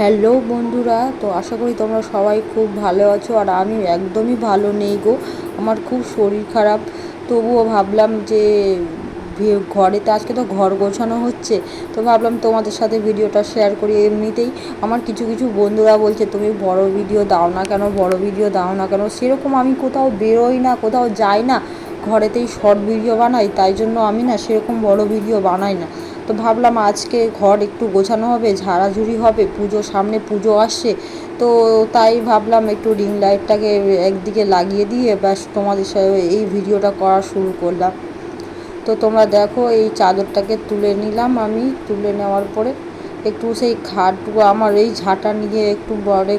Hello বন্ধুরা, তো আশা করি তোমরা সবাই খুব ভালো আছো। আর আমি একদমই ভালো নেই গো, আমার খুব শরীর খারাপ। তবুও ভাবলাম যে ঘরেতে আজকে তো ঘর গোছানো হচ্ছে, তো ভাবলাম তোমাদের সাথে ভিডিওটা শেয়ার করি। এমনিতেই আমার কিছু কিছু বন্ধুরা বলছে তুমি বড় ভিডিও দাও না কেন, বড় ভিডিও দাও না কেন। সেরকম আমি কোথাও বেরোই না, কোথাও যাই না, ঘরেতেই শর্ট ভিডিও বানাই, তাই জন্য আমি না সেরকম বড় ভিডিও বানাই না। তো ভাবলাম আজকে ঘর একটু গোছানো হবে, ঝাড়াঝুড়ি হবে, পুজো সামনে, পুজো আসছে, তো তাই ভাবলাম একটু রিং লাইটটাকে একদিকে লাগিয়ে দিয়ে ব্যাস তোমাদের সাথে এই ভিডিওটা করা শুরু করলাম। তো তোমরা দেখো, এই চাদরটাকে তুলে নিলাম। আমি তুলে নেওয়ার পরে একটু সেই খাটটুকু আমার এই ঝাঁটা নিয়ে একটু বড়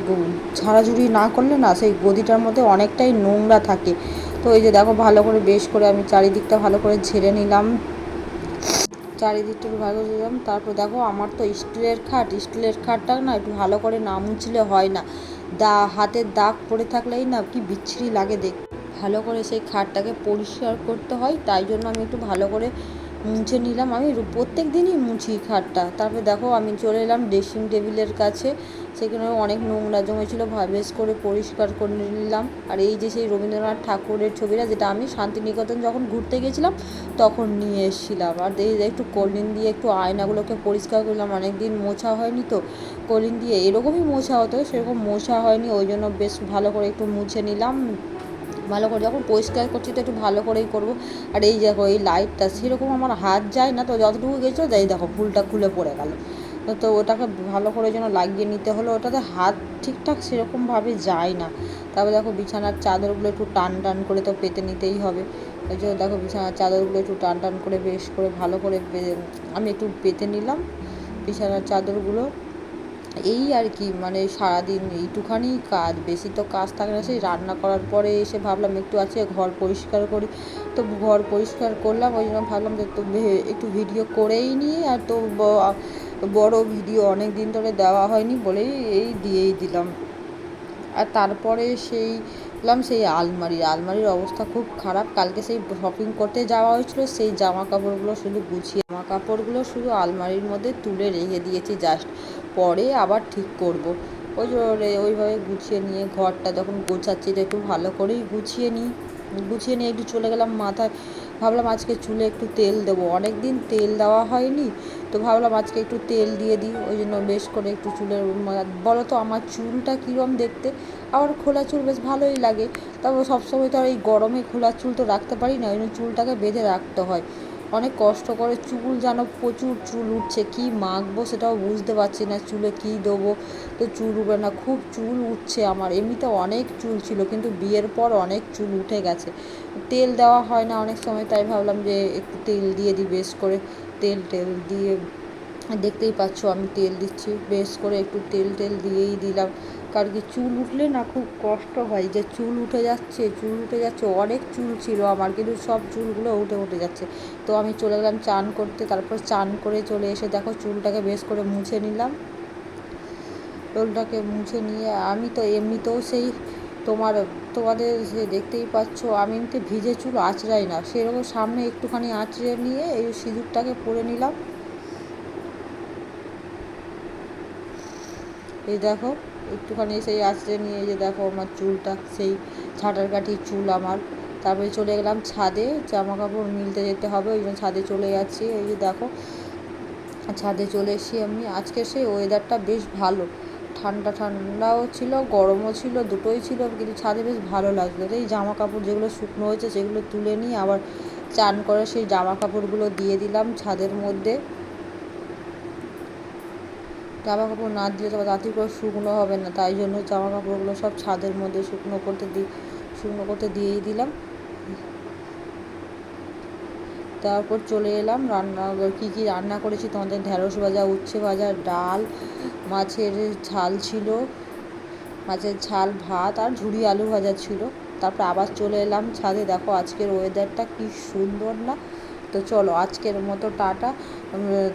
ঝাড়াঝুড়ি না করলে না সেই গদিটার মধ্যে অনেকটাই নোংরা থাকে। তো এই যে দেখো, ভালো করে বেশ করে আমি চারিদিকটা ভালো করে ঝেড়ে নিলাম, চারিদিকটা একটু ভালো করে দিলাম। তারপর দেখো, আমার তো স্টিলের খাটটা না একটু ভালো করে না মুছলে হয় না, হাতের দাগ পড়ে থাকলেই না কি বিচ্ছিরি লাগে দেখ। ভালো করে সেই খাটটাকে পরিষ্কার করতে হয়, তাই জন্য আমি একটু ভালো করে মুছে নিলাম। আমি প্রত্যেক দিনই মুছি খাটটা। তারপরে দেখো, আমি চলে এলাম ড্রেসিং টেবিলের কাছে, সেখানে অনেক নোংরা জমেছিল, বেশ করে পরিষ্কার করে নিলাম। আর এই যে সেই রবীন্দ্রনাথ ঠাকুরের ছবিটা, যেটা আমি শান্তিনিকেতন যখন ঘুরতে গেছিলাম তখন নিয়ে এসেছিলাম। আর এই একটু কলিন দিয়ে একটু আয়নাগুলোকে পরিষ্কার করলাম, অনেক দিন মোছা হয়নি তো, কলিন দিয়ে এরকমই মোছা হতো, সেরকম মোছা হয়নি, ওই জন্য বেশ ভালো করে একটু মুছে নিলাম। ভালো করে যখন পরিষ্কার করছি তো একটু ভালো করেই করবো। আর এই দেখো, এই লাইটটা সেরকম আমার হাত যায় না, তো যতটুকু গেছিলো যাই দেখো ফুলটা খুলে পড়ে গেল। তো ওটাকে ভালো করে যেন লাগিয়ে নিতে হলো, ওটাতে হাত ঠিকঠাক সেরকমভাবে যায় না। তারপর দেখো, বিছানার চাদরগুলো একটু টান টান করে তো পেতে নিতেই হবে। ওই যে দেখো, বিছানার চাদরগুলো একটু টান টান করে বেশ করে ভালো করে আমি একটু পেতে নিলাম বিছানার চাদরগুলো। এই আর কি, মানে সারাদিন এইটুখানি কাজ, বেশি তো কাজ থাকে না। সেই রান্না করার পরে এসে ভাবলাম একটু আছে ঘর পরিষ্কার করি, তো ঘর পরিষ্কার করলাম। ওই জন্য ভাবলাম যে তো একটু ভিডিও করেই নিই। আর তো বড় ভিডিও অনেক দিন ধরে দেওয়া হয়নি বলেই এই দিয়েই দিলাম। আর তারপরে সেই আলমারির অবস্থা খুব খারাপ। কালকে সেই শপিং করতে যাওয়া হয়েছিল, সেই জামা কাপড়গুলো শুধু আলমারির মধ্যে তুলে রেখে দিয়েছি জাস্ট, পরে আবার ঠিক করব। ওইভাবে গুছিয়ে নিয়ে ঘরটা যখন গোছাচ্ছি তো একটু ভালো করেই গুছিয়ে নিয়ে একটু চলে গেলাম মাথায়। ভাবলাম আজকে চুলে একটু তেল দেবো, অনেক দিন তেল দেওয়া হয়নি, তো ভাবলাম আজকে একটু তেল দিয়ে দিই। ওই জন্য বেশ করে একটু চুলের, বলো তো আমার চুলটা কীরকম দেখতে। আমার খোলা চুল বেশ ভালোই লাগে, তবে সবসময় তো আর এই গরমে খোলা চুল তো রাখতে পারি না, ওই জন্য চুলটাকে বেঁধে রাখতে হয় অনেক কষ্ট করে। চুল যেন প্রচুর চুল উঠছে, কি মাখবো সেটাও বুঝতে পারছি না, চুলে কি দেবো, তো চুল উঠবে না, খুব চুল উঠছে আমার। এমনিতে অনেক চুল ছিল, কিন্তু বিয়ের পর অনেক চুল উঠে গেছে, তেল দেওয়া হয় না অনেক সময়, তাই ভাবলাম যে একটু তেল দিয়ে দিই বেশ করে। তেল দিয়ে, দেখতেই পাচ্ছ আমি তেল দিচ্ছি বেশ করে, একটু তেল দিয়েই দিলাম। কারণ কি, চুল উঠলে না খুব কষ্ট হয়, যে চুল উঠে যাচ্ছে, অনেক চুল ছিল আমার, কিন্তু সব চুলগুলো উঠে যাচ্ছে। তো আমি চলে গেলাম চান করতে, তারপর চান করে চলে এসে দেখো চুলটাকে বেশ করে মুছে নিলাম। চুলটাকে মুছে নিয়ে আমি তো এমনিতেও সেই তোমাদের সে দেখতেই পাচ্ছ, আমি এমনিতে ভিজে চুল আঁচড়াই না, সেরকম সামনে একটুখানি আঁচড়ে নিয়ে এই সিঁদুরটাকে পরে নিলাম। এই দেখো, একটুখানি সেই আঁচড়ে নিয়ে, এই যে দেখো আমার চুলটা সেই ছাটার কাঠির চুল আমার। তারপরে চলে গেলাম ছাদে, জামা কাপড় মিলতে যেতে হবে, ওই জন্য ছাদে চলে যাচ্ছি। এই যে দেখো, ছাদে চলে এসেছি আমি। আজকে সেই ওয়েদারটা বেশ ভালো, ঠান্ডা ঠান্ডাও ছিল, গরমও ছিল, দুটোই ছিল, কিন্তু ছাদে বেশ ভালো লাগলো। এই জামা কাপড় যেগুলো শুকনো হয়েছে সেগুলো তুলে নিয়ে আবার চান করে সেই জামা কাপড়গুলো দিয়ে দিলাম ছাদের মধ্যে। জামা কাপড় না দিলে তো তাড়াতাড়ি করে শুকনো হবে না, তাই জন্য জামা কাপড়গুলো সব ছাদের মধ্যে শুকনো করতে দিয়েই দিলাম। তারপর চলে এলাম রান্না, কী রান্না করেছি তোমাদের, ঢ্যাঁড়স ভাজা, উচ্ছে ভাজা, ডাল, মাছের ঝাল ছিল, মাছের ঝাল, ভাত আর ঝুরি আলু ভাজা ছিল। তারপর আবার চলে এলাম ছাদে। দেখো আজকের ওয়েদারটা কি সুন্দর না। তো চলো আজকের মতো টাটা।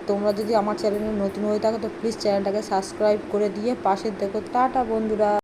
তোমরা যদি আমার চ্যানেলে নতুন হয়ে থাকো তো প্লিজ চ্যানেলটাকে সাবস্ক্রাইব করে দিয়ে পাশে দেখো। টাটা বন্ধুরা।